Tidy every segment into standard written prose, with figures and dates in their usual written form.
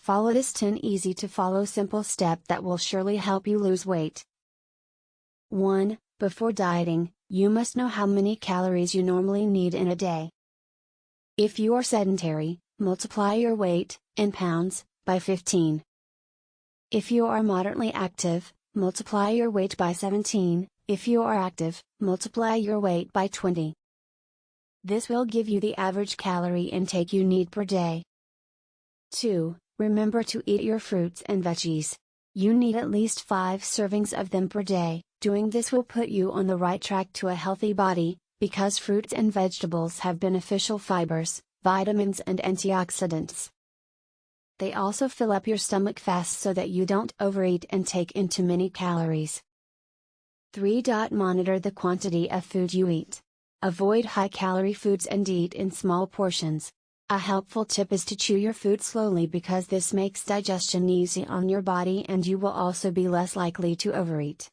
Follow this 10 easy to follow simple step that will surely help you lose weight. 1. Before dieting, you must know how many calories you normally need in a day. If you are sedentary, multiply your weight, in pounds, by 15. If you are moderately active, multiply your weight by 17, if you are active, multiply your weight by 20. This will give you the average calorie intake you need per day. 2. Remember to eat your fruits and veggies. You need at least 5 servings of them per day. Doing this will put you on the right track to a healthy body, because fruits and vegetables have beneficial fibers, vitamins and antioxidants. They also fill up your stomach fast so that you don't overeat and take in too many calories. 3. Monitor the quantity of food you eat. Avoid high-calorie foods and eat in small portions. A helpful tip is to chew your food slowly because this makes digestion easy on your body and you will also be less likely to overeat.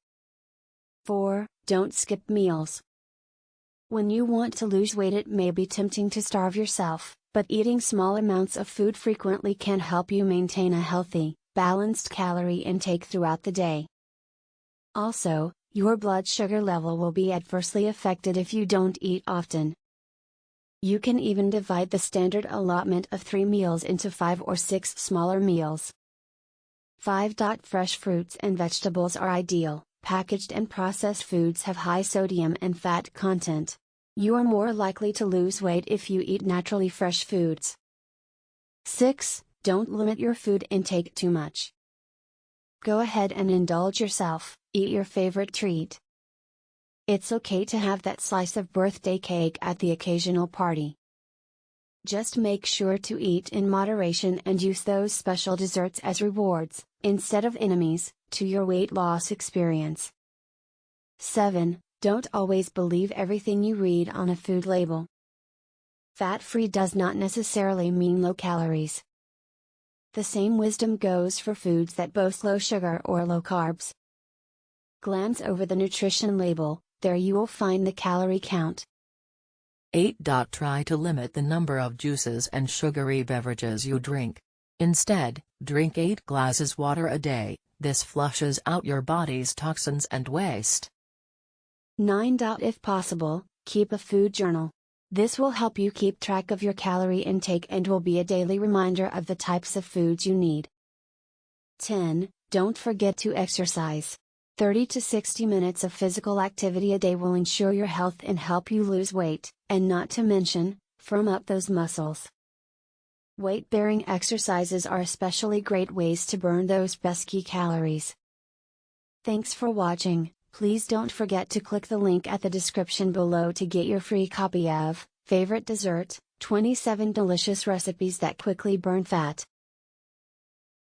4. Don't skip meals. When you want to lose weight, it may be tempting to starve yourself, but eating small amounts of food frequently can help you maintain a healthy, balanced calorie intake throughout the day. Also, your blood sugar level will be adversely affected if you don't eat often. You can even divide the standard allotment of 3 meals into 5 or 6 smaller meals. 5. Fresh fruits and vegetables are ideal. Packaged and processed foods have high sodium and fat content. You are more likely to lose weight if you eat naturally fresh foods. 6. Don't limit your food intake too much. Go ahead and indulge yourself, eat your favorite treat. It's okay to have that slice of birthday cake at the occasional party. Just make sure to eat in moderation and use those special desserts as rewards, instead of enemies, to your weight loss experience. 7. Don't always believe everything you read on a food label. Fat-free does not necessarily mean low calories. The same wisdom goes for foods that boast low sugar or low carbs. Glance over the nutrition label, there you will find the calorie count. 8. Try to limit the number of juices and sugary beverages you drink. Instead, drink 8 glasses water a day. This flushes out your body's toxins and waste. 9. If possible, keep a food journal. This will help you keep track of your calorie intake and will be a daily reminder of the types of foods you need. 10. Don't forget to exercise. 30 to 60 minutes of physical activity a day will ensure your health and help you lose weight, and not to mention, firm up those muscles. Weight-bearing exercises are especially great ways to burn those pesky calories. Thanks for watching. Please don't forget to click the link at the description below to get your free copy of Favorite Dessert, 27 Delicious Recipes That Quickly Burn Fat.